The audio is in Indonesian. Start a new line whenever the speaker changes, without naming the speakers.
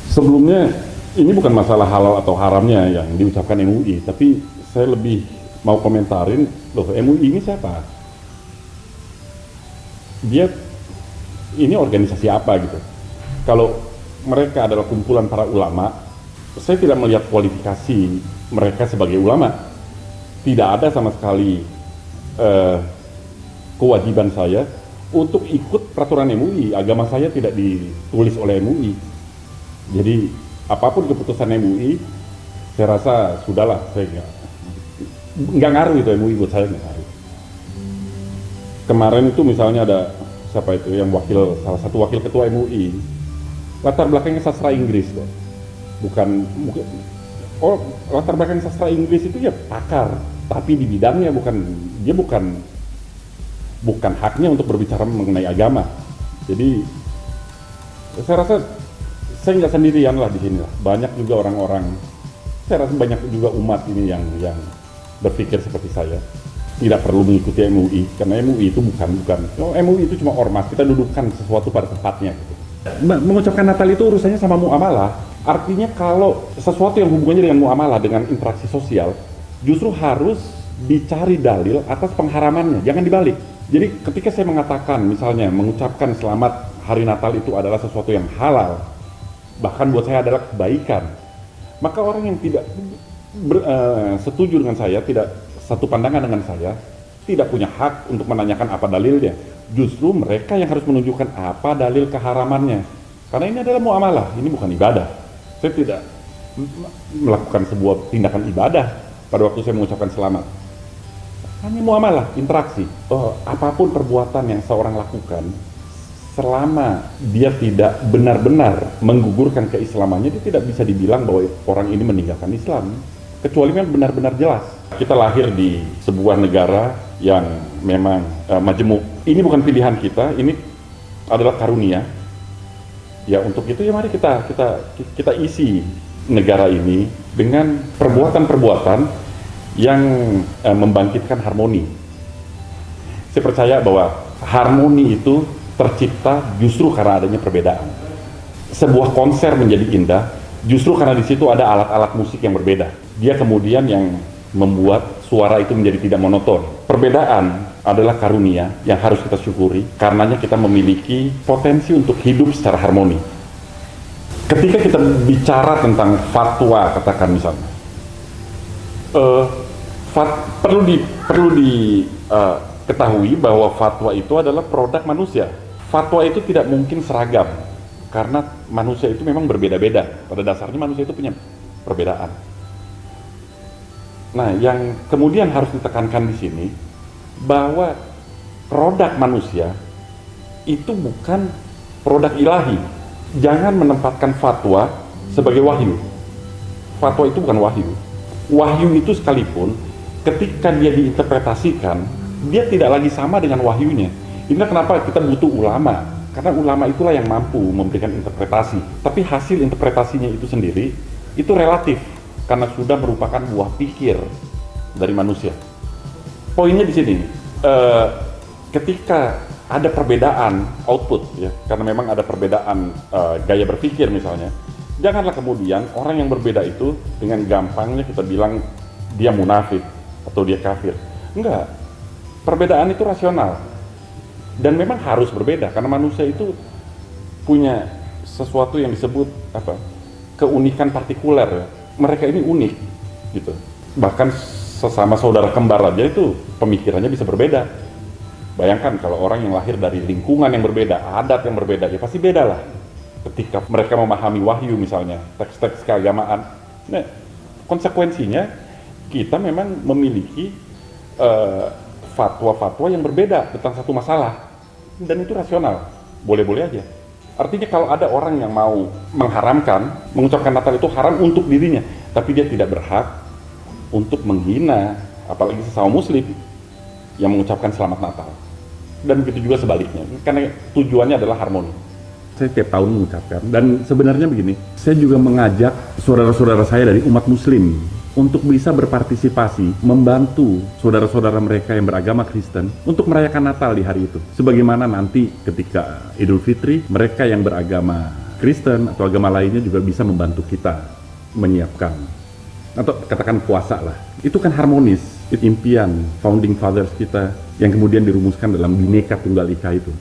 Sebelumnya, ini bukan masalah halal atau haramnya yang diucapkan MUI, tapi saya lebih mau komentarin, loh MUI ini siapa? Dia, ini organisasi apa gitu? Kalau mereka adalah kumpulan para ulama, saya tidak melihat kualifikasi mereka sebagai ulama. Tidak ada sama sekali kewajiban saya untuk ikut peraturan MUI. Agama saya tidak ditulis oleh MUI. Jadi apapun keputusan MUI, saya rasa sudahlah, saya nggak ngaruh itu MUI buat saya, nggak ngaruh. Kemarin itu misalnya ada siapa itu yang salah satu wakil ketua MUI, latar belakangnya sastra Inggris kok, bukan latar belakang sastra Inggris itu ya pakar, tapi di bidangnya bukan haknya untuk berbicara mengenai agama. Jadi saya rasa saya nggak sendirian lah di sini lah. Banyak juga orang-orang, saya rasa banyak juga umat ini yang berpikir seperti saya. Tidak perlu mengikuti MUI, karena MUI itu MUI itu cuma ormas, kita dudukkan sesuatu pada tempatnya gitu. Mengucapkan Natal itu urusannya sama muamalah. Artinya kalau sesuatu yang hubungannya dengan muamalah, dengan interaksi sosial, justru harus dicari dalil atas pengharamannya, jangan dibalik. Jadi ketika saya mengatakan misalnya mengucapkan selamat hari Natal itu adalah sesuatu yang halal, bahkan buat saya adalah kebaikan, maka orang yang tidak setuju dengan saya, tidak satu pandangan dengan saya, tidak punya hak untuk menanyakan apa dalilnya. Justru mereka yang harus menunjukkan apa dalil keharamannya, karena ini adalah muamalah, ini bukan ibadah. Saya tidak melakukan sebuah tindakan ibadah pada waktu saya mengucapkan selamat. Hanya muamalah, interaksi. Apapun perbuatan yang seorang lakukan, selama dia tidak benar-benar menggugurkan keislamannya, dia tidak bisa dibilang bahwa orang ini meninggalkan Islam, kecuali memang benar-benar jelas. Kita lahir di sebuah negara yang memang majemuk. Ini bukan pilihan kita, ini adalah karunia. Ya untuk itu ya mari kita isi negara ini dengan perbuatan-perbuatan yang membangkitkan harmoni. Saya percaya bahwa harmoni itu tercipta justru karena adanya perbedaan. Sebuah konser menjadi indah justru karena di situ ada alat-alat musik yang berbeda. Dia kemudian yang membuat suara itu menjadi tidak monoton. Perbedaan adalah karunia yang harus kita syukuri, karenanya kita memiliki potensi untuk hidup secara harmoni. Ketika kita bicara tentang fatwa, katakan misalnya, perlu diketahui bahwa fatwa itu adalah produk manusia. Fatwa itu tidak mungkin seragam, karena manusia itu memang berbeda-beda. Pada dasarnya manusia itu punya perbedaan. Nah, yang kemudian harus ditekankan di sini, bahwa produk manusia itu bukan produk ilahi. Jangan menempatkan fatwa sebagai wahyu. Fatwa itu bukan wahyu. Wahyu itu sekalipun, ketika dia diinterpretasikan, dia tidak lagi sama dengan wahyunya. Inilah kenapa kita butuh ulama, karena ulama itulah yang mampu memberikan interpretasi. Tapi hasil interpretasinya itu sendiri, itu relatif, karena sudah merupakan buah pikir dari manusia. Poinnya di sini, ketika ada perbedaan output, ya, karena memang ada perbedaan gaya berpikir misalnya, janganlah kemudian orang yang berbeda itu dengan gampangnya kita bilang dia munafik atau dia kafir. Enggak, perbedaan itu rasional dan memang harus berbeda karena manusia itu punya sesuatu yang disebut keunikan partikuler. Ya. Mereka ini unik gitu. Bahkan sesama saudara kembar aja itu pemikirannya bisa berbeda. Bayangkan kalau orang yang lahir dari lingkungan yang berbeda, adat yang berbeda, ya pasti beda lah. Ketika mereka memahami wahyu misalnya, teks-teks keagamaan, nah konsekuensinya kita memang memiliki fatwa-fatwa yang berbeda tentang satu masalah, dan itu rasional, boleh-boleh aja. Artinya kalau ada orang yang mau mengharamkan, mengucapkan Natal itu haram untuk dirinya, tapi dia tidak berhak untuk menghina, apalagi sesama muslim yang mengucapkan selamat Natal. Dan begitu juga sebaliknya, karena tujuannya adalah harmoni. Saya tiap tahun mengucapkan, dan sebenarnya begini, saya juga mengajak saudara-saudara saya dari umat muslim untuk bisa berpartisipasi, membantu saudara-saudara mereka yang beragama Kristen untuk merayakan Natal di hari itu. Sebagaimana nanti ketika Idul Fitri, mereka yang beragama Kristen atau agama lainnya juga bisa membantu kita menyiapkan, atau katakan puasa lah. Itu kan harmonis, itu impian founding fathers kita yang kemudian dirumuskan dalam Bhinneka Tunggal Ika itu.